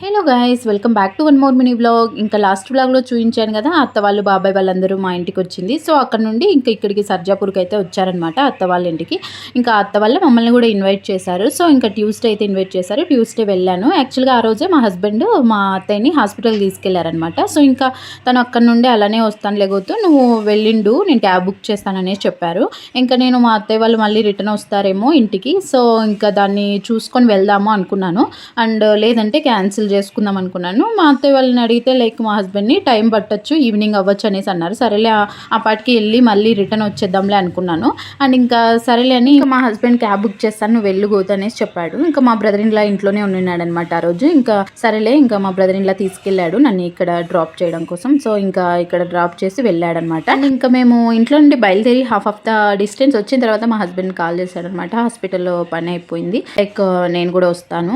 Hello guys, welcome back to one more mini vlog. ఇంకా last వ్లాగ్లో చూపించాను కదా, అత్త వాళ్ళు బాబాయ్ వాళ్ళందరూ మా ఇంటికి వచ్చింది. సో అక్కడ నుండి ఇంకా ఇక్కడికి సర్జాపూర్కి అయితే వచ్చారనమాట అత్త వాళ్ళ ఇంటికి. ఇంకా అత్త వాళ్ళ మమ్మల్ని కూడా ఇన్వైట్ చేశారు. సో ఇంకా ట్యూస్డే అయితే ఇన్వైట్ చేశారు. ట్యూస్డే వెళ్ళాను. యాక్చువల్గా ఆ రోజే మా హస్బెండ్ మా అత్తయ్యని హాస్పిటల్కి తీసుకెళ్లారనమాట. సో ఇంకా తను అక్కడ నుండి అలానే వస్తాను లేకపోతే నువ్వు వెళ్ళిండు, నేను క్యాబ్ బుక్ చేస్తాననేసి చెప్పారు. ఇంకా నేను మా అత్తయ్య వాళ్ళు మళ్ళీ రిటర్న్ వస్తారేమో ఇంటికి, సో ఇంకా దాన్ని చూసుకొని వెళ్దాము అనుకున్నాను. అండ్ లేదంటే క్యాన్సిల్ చేసుకుందాం అనుకున్నాను. మా అత్తయ్య వాళ్ళని అడిగితే లైక్ మా హస్బెండ్ని టైం పట్టచ్చు, ఈవినింగ్ అవ్వచ్చు అనేసి అన్నారు. సరేలే ఆ పాటికి వెళ్ళి మళ్ళీ రిటర్న్ వచ్చేద్దాంలే అనుకున్నాను. అండ్ ఇంకా సరేలే అని ఇంకా మా హస్బెండ్ క్యాబ్ బుక్ చేస్తాను, నువ్వు వెళ్ళిపోతు అనేసి చెప్పాడు. ఇంకా మా బ్రదర్ ఇన్ లా ఇంట్లోనే ఉన్నాడు అనమాట ఆ రోజు. ఇంకా సరేలే ఇంకా మా బ్రదర్ ఇన్ లా తీసుకెళ్ళాడు నన్ను ఇక్కడ డ్రాప్ చేయడం కోసం. సో ఇంకా ఇక్కడ డ్రాప్ చేసి వెళ్ళాడనమాట. అండ్ ఇంకా మేము ఇంట్లో నుండి బయలుదేరి హాఫ్ ఆఫ్ ద డిస్టెన్స్ వచ్చిన తర్వాత మా హస్బెండ్ కాల్ చేశాడు అనమాట. హాస్పిటల్లో పని అయిపోయింది, లైక్ నేను కూడా వస్తాను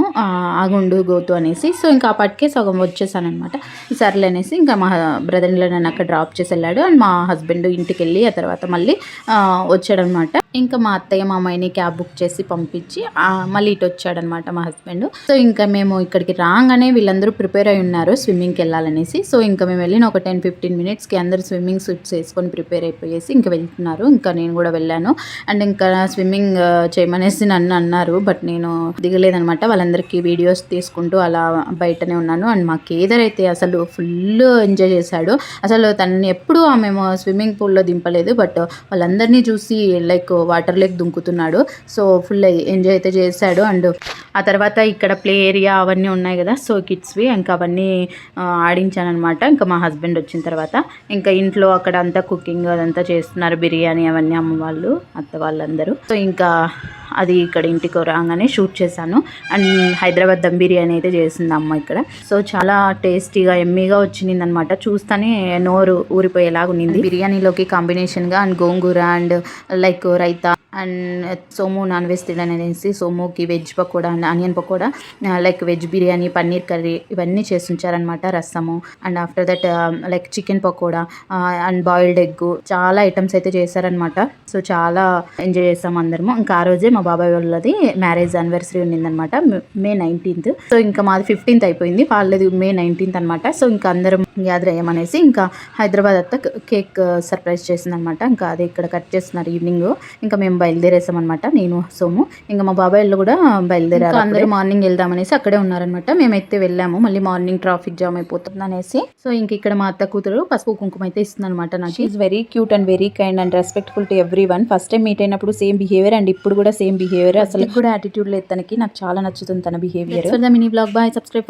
ఆగుండు గోతు అనేసి. సో ఇంకా అప్పటికే సగం వచ్చేసాను అనమాట. సర్లే అనేసి ఇంకా మా బ్రదర్ ఇన్ లా నన్ను అక్కడ డ్రాప్ చేసి వెళ్ళాడు. అండ్ మా హస్బెండ్ ఇంటికి వెళ్ళి ఆ తర్వాత మళ్ళీ వచ్చాడనమాట. ఇంకా మా అత్తయ్య మా అమ్మాయిని క్యాబ్ బుక్ చేసి పంపించి మళ్ళీ ఇటు వచ్చాడనమాట మా హస్బెండ్. సో ఇంకా మేము ఇక్కడికి రాగానే వీళ్ళందరూ ప్రిపేర్ అయి ఉన్నారు స్విమ్మింగ్కి వెళ్ళాలనేసి. సో ఇంకా మేము వెళ్ళిన ఒక 10-15 మినిట్స్కి అందరూ స్విమ్మింగ్ సూట్స్ వేసుకొని ప్రిపేర్ అయిపోయేసి ఇంకా వెళ్తున్నారు. ఇంకా నేను కూడా వెళ్ళాను. అండ్ ఇంకా స్విమ్మింగ్ చేయమనేసి నన్ను అన్నారు, బట్ నేను దిగలేదనమాట. వాళ్ళందరికీ వీడియోస్ తీసుకుంటూ అలా బయటనే ఉన్నాను. అండ్ మా కేదర్ అయితే అసలు ఫుల్ ఎంజాయ్ చేశాడు. అసలు తనని ఎప్పుడూ మేము స్విమ్మింగ్ పూల్లో దింపలేదు, బట్ వాళ్ళందరినీ చూసి లైక్ వాటర్ లేక్ దుంకుతున్నాడు. సో ఫుల్ ఎంజాయ్ అయితే చేశాడు. అండ్ ఆ తర్వాత ఇక్కడ ప్లే ఏరియా అవన్నీ ఉన్నాయి కదా, సో కిడ్స్వి ఇంకా అవన్నీ ఆడించాను అనమాట. ఇంకా మా హస్బెండ్ వచ్చిన తర్వాత ఇంకా ఇంట్లో అక్కడ అంతా కుకింగ్ అదంతా చేస్తున్నారు, బిర్యానీ అవన్నీ అమ్మ వాళ్ళు అత్త వాళ్ళందరూ. సో ఇంకా అది ఇక్కడ ఇంటికి రాగానే షూట్ చేశాను. అండ్ హైదరాబాద్ దమ్ బిర్యానీ అయితే చేసింది అమ్మ ఇక్కడ. సో చాలా టేస్టీగా ఎమ్మీగా వచ్చింది అనమాట. చూస్తేనే నోరు ఊరిపోయేలాగా ఉన్నింది. బిర్యానీలోకి కాంబినేషన్గా and gongura and like raita and Somu non veg తిననేసి సోముకి veg pakoda and onion pakoda, like veg biryani, paneer curry ఇవన్నీ చేసి ఉంచారనమాట. Rasam and after that like chicken pakoda and boiled egg, చాలా ఐటమ్స్ అయితే చేశారనమాట. సో చాలా ఎంజాయ్ చేస్తాం అందరము. ఇంకా ఆ రోజే మా బాబాయ్ వాళ్ళది మ్యారేజ్ యానివర్సరీ ఉన్నిందనమాట, May 19th. సో ఇంకా మాది 15th అయిపోయింది, వాళ్ళది May 19th అనమాట. సో ఇంకా అందరం గ్యాదర్ అయ్యామనేసి ఇంకా హైదరాబాద్ అత్త కేక్ సర్ప్రైజ్ చేసిందనమాట. ఇంకా అది ఇక్కడ కట్ చేస్తున్నారు ఈవినింగ్. ఇంకా మేము బయలుదేరేసామన్నమాట, నేను సోము. ఇంకా మా బాబాయ్లు కూడా బయలుదేరారు. అందరూ మార్నింగ్ వెళ్దామనేసి అక్కడే ఉన్నారనమాట. మేమైతే వెళ్ళాము, మళ్ళీ మార్నింగ్ ట్రాఫిక్ జామ్ అయిపోతుంది అనేసి. సో ఇంక ఇక్కడ మా అత్త కూతురు పసుపు కుంకుమ అయితే ఇస్తుంది అనమాట నాకు. Is very cute and very kind and respectful to every one. First time meet అయినప్పుడు సేమ్ బిహేవియర్ అండ్ ఇప్పుడు కూడా సేమ్ బిహేవియర్. అసలు కూడా యాటిట్యూడ్ లేదు తనకి, నాకు చాలా నచ్చుతుంది తన behaviour. Mini blog bye, subscribe